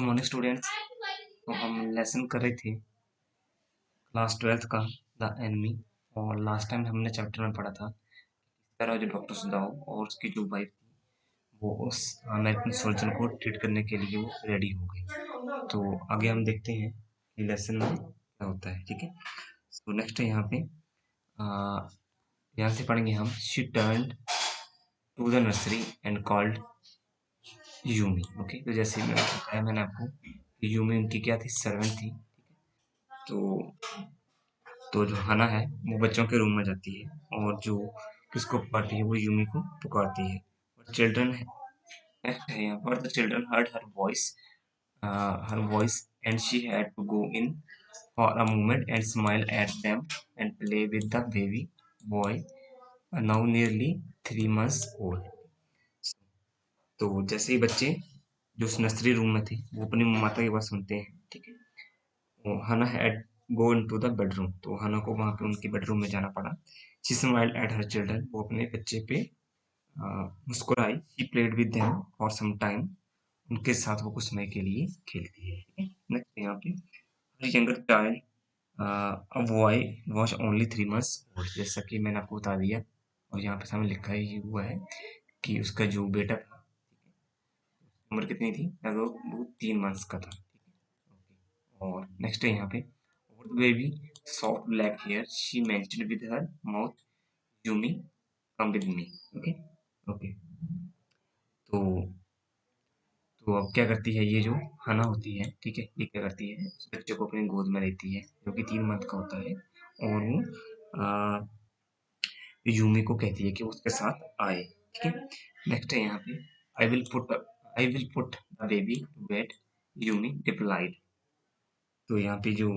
Good morning students. तो हम lesson कर रहे थे क्लास 12th का द एनिमी। और लास्ट टाइम हमने चैप्टर में पढ़ा था इस तरह जो डॉक्टर सुदाओ और उसकी जो वाइफ थी वो उस अमेरिकन सोल्जर को ट्रीट करने के लिए वो रेडी हो गई। तो आगे हम देखते हैं कि लेसन में क्या होता है। ठीक है, तो नेक्स्ट है यहाँ पे यहाँ से पढ़ेंगे हम। She turned to the nursery and called Yumi. Okay, तो जैसे मैंने बताया मैंने आपको, यूमी उनकी क्या थी, सर्वेंट थी। तो जो हना है वो बच्चों के रूम में जाती है और जो किसको पुकारती है, वो यूमी को पुकारती है। और चिल्ड्रन है यहाँ पर, the children heard her voice and she had to go in for a moment and smile at them and play with the baby boy now nearly 3 months old. तो जैसे ही बच्चे जो उस नर्सरी रूम में थे वो अपनी माता की बात सुनते हैं, ठीक है, वो हना had go into the bedroom, तो हना को वहां पे उनके बेडरूम में जाना पड़ा। She smiled at her children, वो अपने बच्चे पे मुस्कुराई। She played with them for some time, उनके साथ वो कुछ समय के लिए खेलती है। ठीक है, नेक्स्ट यहाँ पे her younger child a boy was only 3 months old, जैसा कि मैंने आपको बता दिया। और यहाँ पे सामने लिखा ही हुआ है कि उसका जो बेटा था, उम्र कितनी थी, लगभग वो 3 months का था। और नेक्स्ट है यहाँ पे, baby soft black hair she mentioned with her mouth Yumi come with me. Okay okay, तो अब क्या करती है ये जो हना होती है, ठीक है, ये क्या करती है, उस बच्चे को अपने गोद में लेती है जो कि 3 month का होता है। और वो यूमी को कहती है कि वो उसके साथ आए। ठीक है, नेक्स्ट है यहाँ पे, I will put the baby to bed, Yumi replied. तो यहाँ पे जो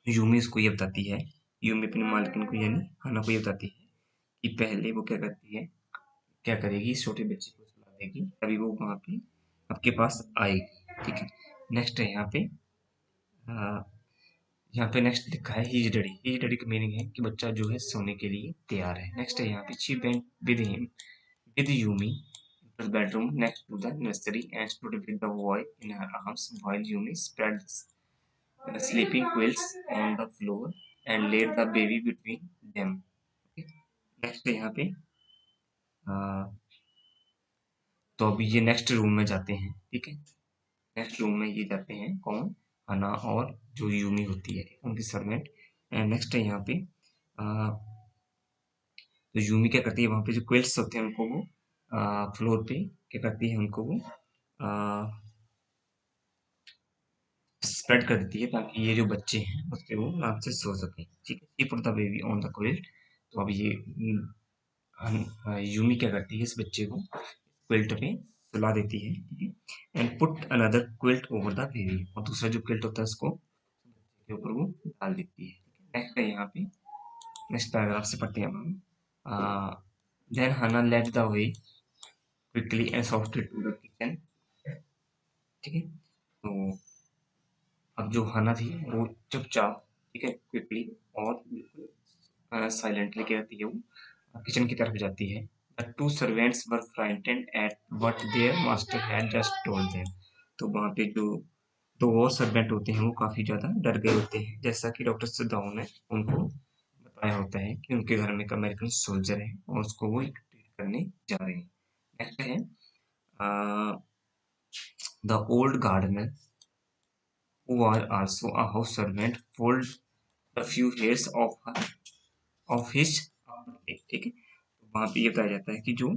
यूमी इसको ये बताती है, यूमी अपनी मालकिन को यानी हना को ये बताती है कि पहले वो क्या करती है, क्या करेगी, इस छोटे बच्चे को सुला देगी, तभी वो वहां पे आपके पास आएगी। ठीक है, नेक्स्ट है यहाँ पे नेक्स्ट लिखा है हीज डैडी। हीज डैडी का मीनिंग है कि बच्चा जो है सोने के लिए तैयार है। नेक्स्ट है यहाँ पे, she went with him with Yumi into the bedroom next to the nursery and stood with the boy in her arms while Yumi spread the sleeping quilts on the floor and laid the baby between them. Next है यहाँ पे, तो अभी ये next room में जाते हैं। ठीक है, नेक्स्ट रूम में ये जाते हैं कौन, हना और जो यूमी होती है उनकी सर्वेंट। एंड नेक्स्ट है यहाँ पे, तो यूमी क्या करती है, वहां पे जो क्विल्ट्स होते हैं उनको वो फ्लोर पे क्या करती है, उनको वो स्प्रेड कर देती है ताकि ये जो बच्चे हैं उस पे वो आराम से सो सके। ठीक है, she put the baby on the quilt. तो अब ये यूमी क्या करती है, इस बच्चे को क्विल्ट पे सुला देती है। ठीक है, and put another quilt over the baby, और दूसरा जो क्विल्ट होता है उसको के ऊपर वो डाल देती है। नेक्स्ट है यहाँ पे, नेक्स्ट पैराग्राफ से पढ़ते हैं हम। Then Hannah led the way quickly and softly to the kitchen. ठीक है, तो अब जो हना थी वो चुपचाप, ठीक है, क्विकली और बिल्कुल साइलेंटली क्या करती है, वो किचन की तरफ जाती है। The two servants were frightened at what their master had just told them. तो वहाँ पे जो दो और सर्वेंट होते हैं वो काफी ज्यादा डर गए होते हैं, जैसा कि डॉक्टर सदाऊ ने उनको बताया होता है कि उनके घर में एक अमेरिकन सोल्जर है और उसको वो ट्रीट करने जा रहे हैं। नेक्स्ट है, the old gardener who was also a house servant pulled a few hairs of his upper lip। ठीक है, तो वहां पे ये बताया जाता है कि जो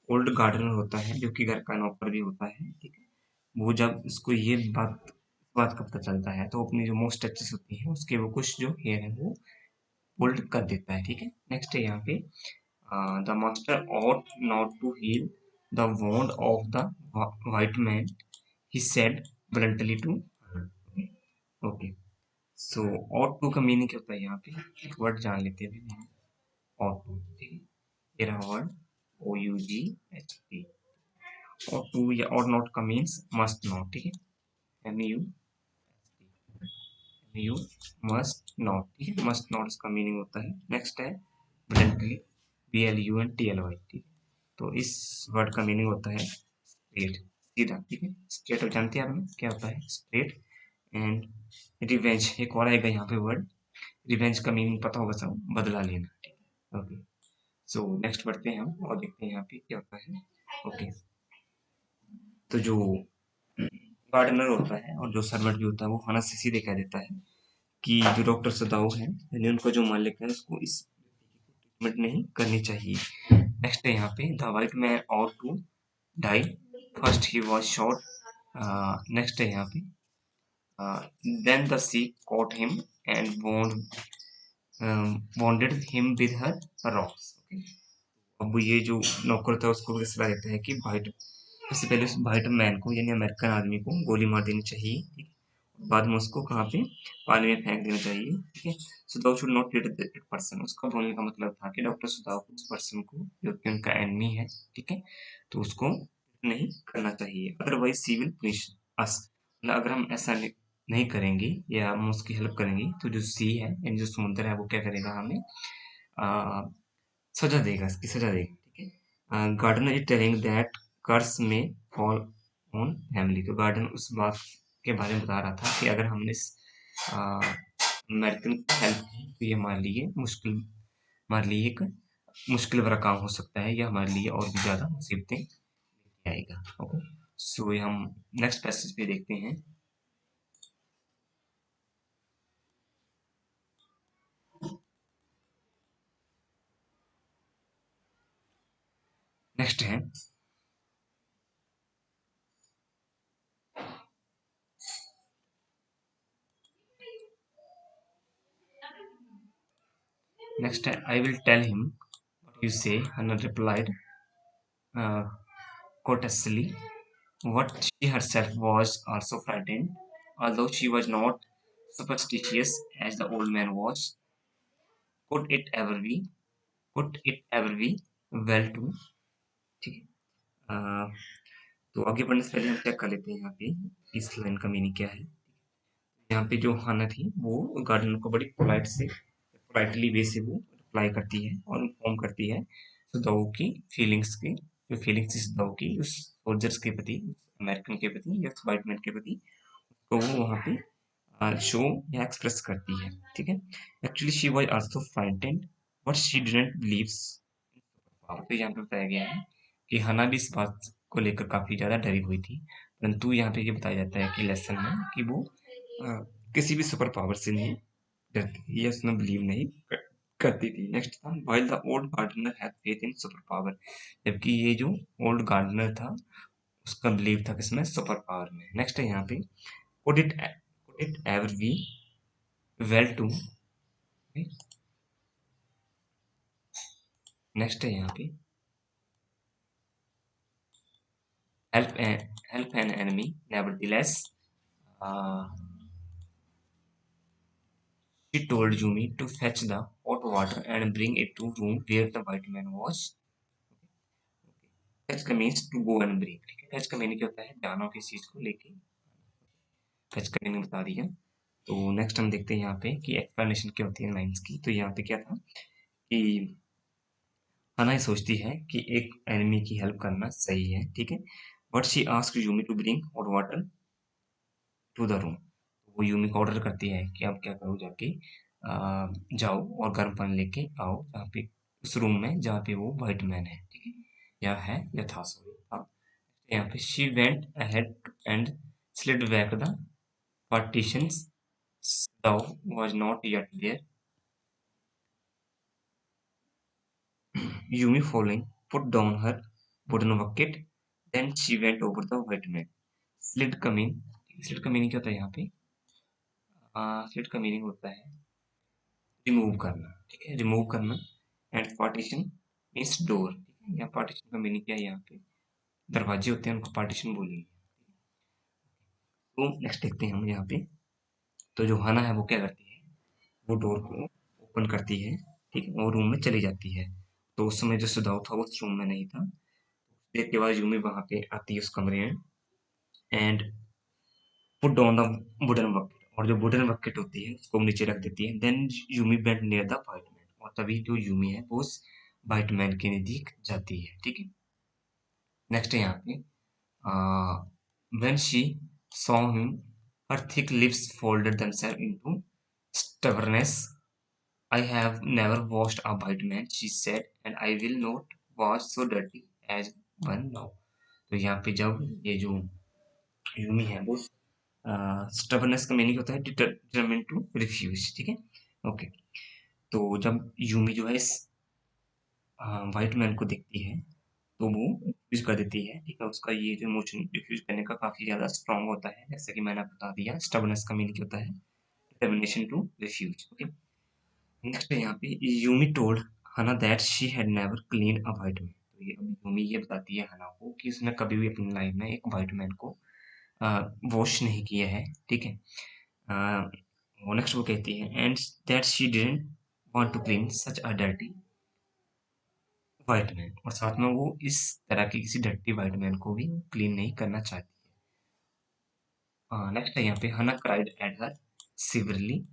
ओल्ड गार्डनर होता है जो कि घर का नौकर भी होता है, ठीक है, वो जब इसको ये बात का पता चलता है तो अपनी जो मोस्ट टचेस होती है उसके वो कुछ जो हेयर है वो होल्ड कर देता है। ठीक है, नेक्स्ट है यहाँ पे, the master ought not to heal the wound of the white man, he said bluntly to her। Okay, so ought to का मीनिंग क्या होता है, यहाँ पे एक वर्ड जान लेते हैं हम, ought to। ठीक है, ये रहा वर्ड OUGHT। ought to या ought not का मीन्स must not। ठीक है, MU must not। ठीक है, must not इसका मीनिंग होता है। नेक्स्ट है bluntly, BLUNTLY। ठीक है, तो इस वर्ड का मीनिंग होता है स्ट्रेट, सीधा, ठीक है। स्ट्रेट हो जानते हैं आपने क्या होता है, स्ट्रेट। एंड रिवेंज एक और आएगा यहाँ पे वर्ड, रिवेंज का मीनिंग पता होगा सब, बदला लेना, ठीक है। ओके, सो नेक्स्ट बढ़ते हैं हम और देखते हैं यहाँ पे क्या होता है। ओके, तो जो गार्डनर होता है और जो सर्वेंट भी होता है वो हना से सीधे कह देता है कि जो डॉक्टर सदाऊ है यानी उनका जो मालिक है उसको इस ट्रीटमेंट नहीं करनी चाहिए। नेक्स्ट है यहाँ पे, the white man out to die, first he was shot. Next है यहाँ पे, then the sea caught him and bonded him with her rocks. Okay? अब ये जो नौकर था उसको सलाह देता है कि वाइट, सबसे पहले उस वाइट मैन को यानी अमेरिकन आदमी को गोली मार देनी चाहिए, ठीक है। बाद में उसको कहाँ पे, पानी में फेंक देना चाहिए, ठीक है। So thou should not treat that person, उसका बोलने का मतलब था कि डॉक्टर सुदाउ को उस पर्सन को जो कि उनका एनिमी है, ठीक है, तो उसको नहीं करना चाहिए, अदरवाइज सी विल पनिश अस, मतलब अगर हम ऐसा नहीं करेंगे या हम उसकी हेल्प करेंगे तो जो सी है यानी जो समुद्र है वो क्या करेगा, हमें सजा देगा, इसकी सजा देगा, ठीक है। गार्डनर इज टेलिंग दैट कर्स में फॉल ऑन फैमिली, तो गार्डन उस बात के बारे में बता रहा था कि अगर हमने इस अमेरिकन की हेल्प की तो ये हमारे लिए मुश्किल, हमारे लिए एक मुश्किल भरा काम हो सकता है या हमारे लिए और भी ज़्यादा मुसीबतें लेके आएगा। ओके, सो ये हम नेक्स्ट पैसेज पे देखते हैं। नेक्स्ट है, नेक्स्ट है, I will tell him what you say, Hannah replied courteously. What she herself was also frightened, although she was not superstitious as the old man was. Could it ever be? Could it ever be well to? ठीक है। तो आगे बढ़ने से पहले हम check कर लेते हैं यहाँ पे इस लाइन का मीनिंग क्या है। यहाँ पे जो हाना थी वो गार्डनर को बड़ी पोलाइटली वे से वो रिप्लाई करती है और इन्फॉर्म करती है सुदाऊ की फीलिंग्स की, जो फीलिंग्स थी सुदाऊ की उस सोल्जर्स के प्रति, अमेरिकन के प्रति या व्हाइट मैन के प्रति, तो वो वहाँ पे शो या एक्सप्रेस करती है, ठीक है। Actually she was also frightened but she didn't believes, तो यहाँ पे बताया गया है कि हना भी इस बात को लेकर काफी ज्यादा डरी हुई थी, परंतु यहाँ पे ये बताया जाता है कि लेसन में कि वो अ, किसी भी सुपर पावर से नहीं डरती या उसमें बिलीव नहीं करती थी। नेक्स्ट था, while the old gardener had faith in super power, जबकि ये जो ओल्ड गार्डनर था उसका बिलीव था किसमें, सुपर पावर में। नेक्स्ट है यहाँ पे, could it ever be well to, next है यहाँ पे, help an enemy nevertheless, uh, she told Yumi to fetch the hot water and bring it to room where the white man was. Fetch का means to go and bring, ठीक है। fetch का meaning क्या होता है, जानो किसी चीज को लेके, fetch का meaning बता दिया। तो नेक्स्ट हम देखते हैं यहाँ पे कि एक्सप्लेनेशन क्या होती है लाइंस की। तो यहाँ पे क्या था कि हना ये सोचती है कि एक एनिमी की हेल्प करना सही है, ठीक है। But she ask Yumi to bring hot water to the room, वो यूमी को ऑर्डर करती है कि अब क्या करो, जाके जाओ और गर्म पानी लेके आओ जहाँ पे, उस रूम में जहाँ पे वो वाइट मैन है, ठीक है, या था सॉरी। अब यहाँ पे she went ahead and slid back the partitions, thou was not yet there. Yumi following put down her wooden bucket, then she went over the white man. Slid का mean, slit का meaning क्या होता है यहाँ पे, slit का meaning होता है रिमूव करना, ठीक है, रिमूव करना। एंड पार्टीशन मीन्स डोर, ठीक है। यहाँ पार्टीशन का मीनिंग क्या है, यहाँ पे दरवाजे होते हैं उनको पार्टीशन बोलेंगे। तो नेक्स्ट देखते हैं हम यहाँ पे, तो जो हना है वो क्या करती है, वो डोर को ओपन करती है, ठीक है, वो रूम में चली जाती है। तो उस समय जो सुदाव था वो उस रूम में नहीं था। देर के बाद यूमी वहां पे आती है उस कमरे में and put down the wooden bucket, और जो वुडन बकेट होती है उसको नीचे रख देती है। Then Yumi bent near the white man, और तभी जो यूमी है वो उस वाइट मैन के नजदीक जाती है, ठीक है। नेक्स्ट है यहाँ पे When she saw him, her thick lips folded themselves into stubbornness. I have never washed a white man, she said, and I will not wash so dirty as one now. तो यहाँ पे जब ये जो Yumi है वो stubbornness का meaning होता है डिटरमिन टू रिफ्यूज, ठीक है। ओके, तो जब यूमी जो है इस व्हाइट मैन को देखती है तो वो रिफ्यूज कर देती है, ठीक है। उसका ये जो इमोशन रिफ्यूज करने का काफी ज्यादा स्ट्रांग होता है, जैसे कि मैंने आपको बता दिया। स्टबरनेस का मीनिंग होता है determination to refuse. Okay, next है यहाँ पे Yumi told Hannah that she had never clean a white man. तो ये यूमी ये बताती है हना को कि उसने कभी भी अपनी लाइफ में एक व्हाइट मैन को वॉश नहीं किया है, ठीक है। वो नेक्स्ट वो कहती है and that she didn't want to clean such a dirty white man, और साथ में वो इस तरह की किसी डर्टी व्हाइट मैन को भी क्लीन नहीं करना चाहती है। नेक्स्ट है यहाँ पे Hannah cried at her severely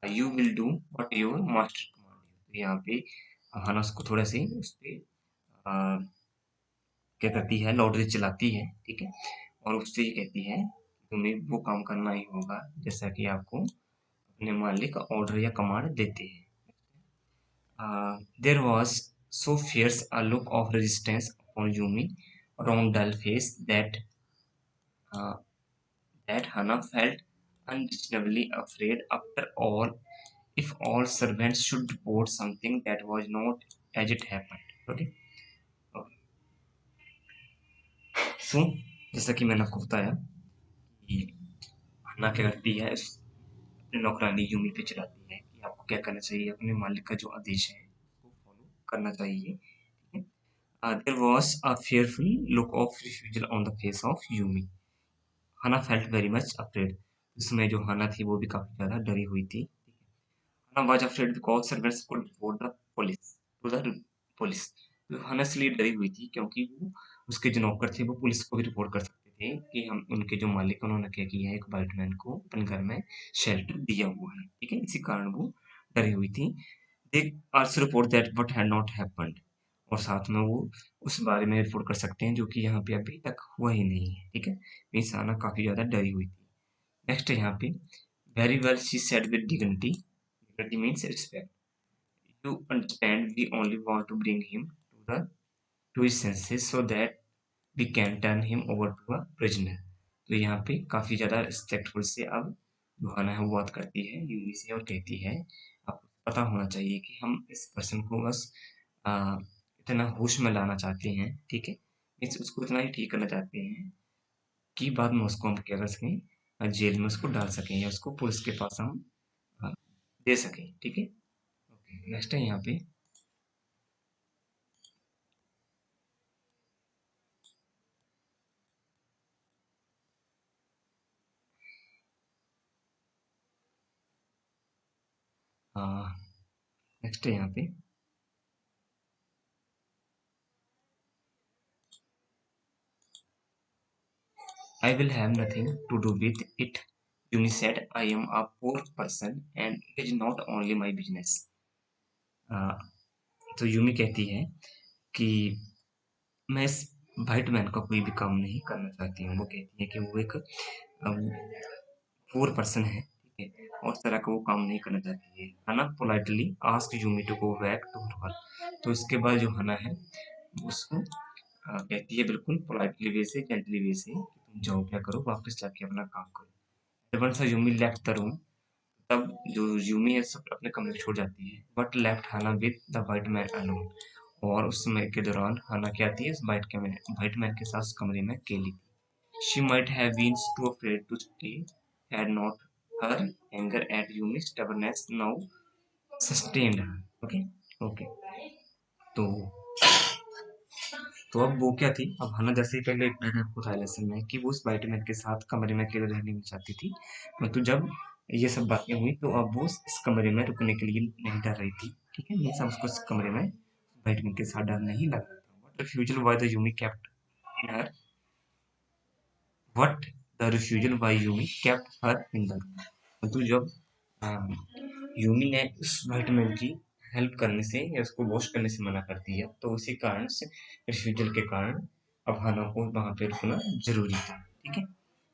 you will do what your master command. यहाँ पे हना उसको थोड़ा सी उस पे क्या करती है, लॉटरी चलाती है, ठीक है। और उससे ये कहती है तुम्हें वो काम करना ही होगा जैसा कि आपको अपने मालिक ऑर्डर या कमांड देते हैं। There was so fierce a look of resistance upon Yumi's round dull face uh, that Hannah felt unreasonably afraid. After all, if all servants should report something that was not as it happened. Okay, okay. So जैसा कि मैंने आपको बताया कि हन्ना क्या करती है, अपनी नौकरानी यूमी पे चलाती है कि आपको क्या करना चाहिए, अपने मालिक का जो आदेश है उसको फॉलो करना चाहिए, ठीक है। There was a fearful look of refusal on the face of Yumi. Hana felt very much afraid. इसमें जो हना थी वो भी काफी ज्यादा डरी हुई थी। Hana was afraid because servants could report the police to the police. तो हना इसलिए डरी हुई थी क्योंकि वो उसके जो नौकर थे वो पुलिस को भी रिपोर्ट कर सकते थे कि हम उनके जो मालिक हैं उन्होंने क्या किया है, एक व्हाइट मैन को अपने घर में शेल्टर दिया हुआ है, ठीक है। इसी कारण वो डरी हुई थी। They also report that what had not happened, और साथ में वो उस बारे में रिपोर्ट कर सकते हैं जो कि यहाँ पे अभी तक हुआ ही नहीं है, ठीक है। मीन्स आना काफी ज्यादा डरी हुई थी। नेक्स्ट है यहाँ पे very well she said with dignity. Dignity means respect. You understand we only want to bring him to his senses so that we can turn him over to a prisoner. तो यहाँ पे काफी ज्यादा respectful से अब दुहाना है वो बात करती है यूवी से और कहती है आपको पता होना चाहिए कि हम इस पर्सन को बस आ, इतना होश में लाना चाहते हैं, ठीक है। मीन्स उसको इतना ही ठीक करना चाहते हैं कि बाद में उसको हम क्या कर सकें, जेल में उसको डाल सकें या उसको पुलिस के पास हम आ, दे सकें, ठीक है। ओके, नेक्स्ट है यहाँ पे नेक्स्ट है यहाँ पे I will have nothing to do with it. Yumi said, I am a poor person and it is not only my business. आ, तो यूमी कहती है कि मैं इस वाइट मैन का कोई भी काम नहीं करना चाहती हूँ। वो कहती है कि वो एक पुअर पर्सन है, ठीक है, और इस तरह का वो काम नहीं करना चाहती है। Hannah politely ask Yumi to go back to her work. तो इसके बाद जो हना है उसको कहती है बिल्कुल पोलाइटली वे से, जेंटली वे से कि तुम जाओ क्या करो, वापस जाके अपना काम करो। Once Yumi left the room, तब जो यूमी है सब अपने कमरे को छोड़ जाती है, but left Hannah with the white man alone. और उस समय के दौरान हाना क्या आती है इस वाइट मैन के साथ उस कमरे में अकेली थी। She might have been too afraid to stay had not her anger at Yumi stubbornness now sustained her. Okay, okay. तो अब वो क्या थी, अब हना जैसे ही पहले मैंने आपको बताया लेसन में कि वो उस वाइट मैन के साथ कमरे में अकेले रहने नहीं चाहती थी, परंतु जब ये सब बातें हुई तो अब वो इस कमरे में रुकने के लिए नहीं डर रही थी, ठीक है। मीन्स अब उसको इस कमरे में वाइट मैन के साथ डर नहीं लग रहा था। But refusal why the Yumi kept in her what the refusal why Yumi kept her in the room. परंतु जब यूमी ने उस वाइट मैन की हेल्प करने से या उसको वॉश करने से मना कर दिया, तो उसी कारण से रिफ्यूजल के कारण अब हाना को वहां पे रुकना जरूरी था। ठीक है।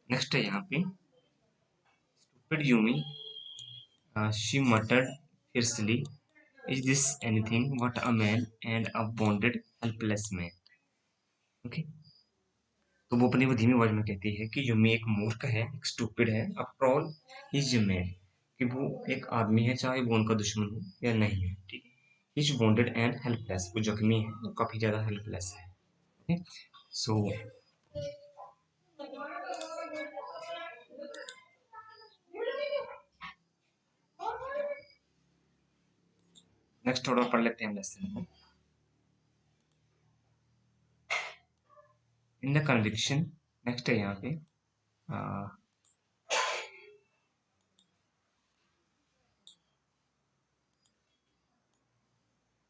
नेक्स्ट है यहाँ पे stupid Yumi, she मटर्ड fiercely, is this anything but a man and a wounded helpless man? Okay, तो वो अपनी वो धीमी आवाज में कहती है कि यूमी एक मूर्ख है, एक स्टूपिड है, after all he is man, कि वो एक आदमी है चाहे वो उनका दुश्मन हो या नहीं है, ठीक है। He is wounded and helpless, वो जख्मी है, वो काफी ज्यादा हेल्पलेस है। ओके, सो नेक्स्ट थोड़ा पढ़ लेते हैं लेसन को। इन द कन्विक्शन, नेक्स्ट है यहाँ पे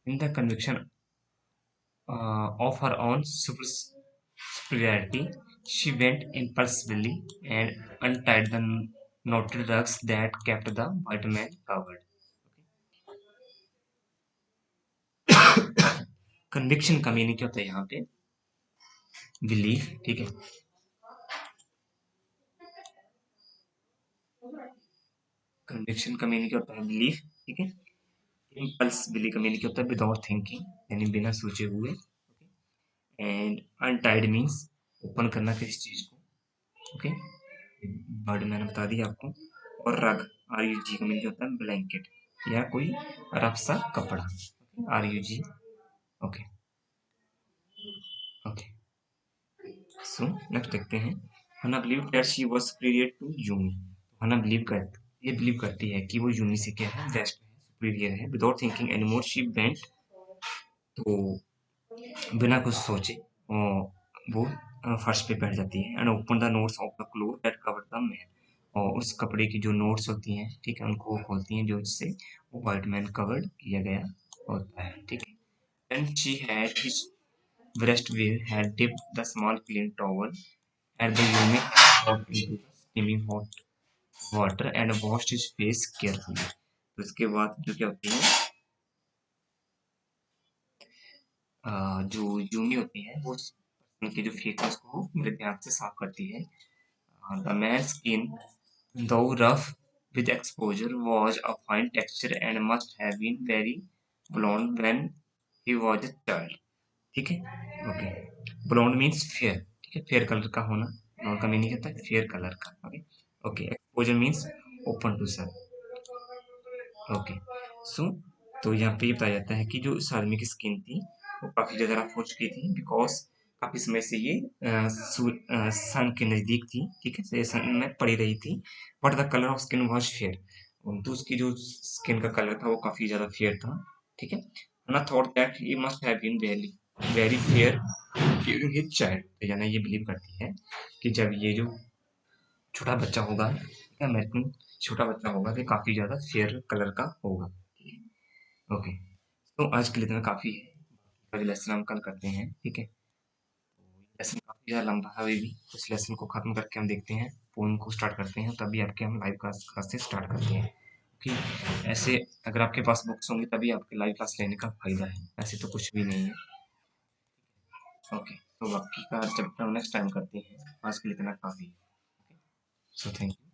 in the conviction of her own superiority, she went impulsively and untied the knotted rugs that kept the white man covered. Conviction का मीनिंग क्या होता है यहाँ पे? बिलीफ, ठीक है। कन्विक्शन का मीनिंग क्या होता है? बिलीफ, ठीक है। इम्पल्सिवली का मीनिंग क्या होता है? विदाउट थिंकिंग, यानी बिना सोचे हुए। एंड अनटाइड मीन्स ओपन करना किसी चीज को, ओके। वर्ड मैंने बता दिया आपको। और रग, आर यू जी का मीनिंग होता है ब्लैंकेट या कोई रफ सा कपड़ा, R U G, okay okay. So next देखते हैं। Hannah believe that she was superior to Yumi, Hannah ये बिलीव करती है कि वो यूमी से क्या है? बेस्ट है, सुपीरियर है। Without thinking anymore she bent, तो बिना कुछ सोचे वो फर्श पे बैठ जाती है। And open the notes of the cloth that cover the man, और उस कपड़े की जो नोट्स होती हैं, ठीक है, उनको वो खोलती हैं जो जिससे वो व्हाइट मैन कवर्ड किया गया होता है, ठीक है। And she had his breastwear had dipped the small clean towel at the eunuch got into the steaming hot water and washed his face carefully. तो इसके बाद जो क्या होती है, जो यूमी होती है वो उनके जो फेस है उसको मेरे ध्यान से साफ करती है। The man skin though rough with exposure was of fine texture and must have been very blonde when he was a child, ठीक है, ओके। ब्लॉन्ड मीन्स फेयर, ठीक है, फेयर कलर का होना। ब्लॉन्ड का मीनिंग होता है फेयर कलर का, okay okay. Exposure means open to sun, okay. So तो यहाँ पे ये बताया जाता है कि जो इस आदमी की स्किन थी वो काफी ज्यादा रफ हो चुकी थी, बिकॉज काफी समय से ये सन के नजदीक थी, ठीक है, तो ये सन में पड़ी रही थी। But the colour of skin was fair, तो उसकी जो स्किन का कलर था वो काफी ज्यादा फेयर था, ठीक है। ना thought that he must have been very very fair during his child, तो यानी ये बिलीव करती है कि जब ये जो छोटा बच्चा होगा, ठीक है, अमेरिकन छोटा बच्चा होगा तो काफी ज्यादा फेयर कलर का होगा, ओके। तो आज के लिए इतना काफी है, अगले लेसन हम कल करते हैं, ठीक है। लेसन काफी ज्यादा लंबा है अभी भी, इस लेसन को खत्म करके हम देखते हैं, पोएम को स्टार्ट करते हैं, तभी आपके हम लाइव क्लास से स्टार्ट करते हैं, कि ऐसे अगर आपके पास बुक्स होंगी तभी आपके लाइव क्लास लेने का फायदा है, ऐसे तो कुछ भी नहीं है, ओके। तो बाकी का चैप्टर नेक्स्ट टाइम करते हैं, आज के लिए इतना काफी है, सो थैंक यू।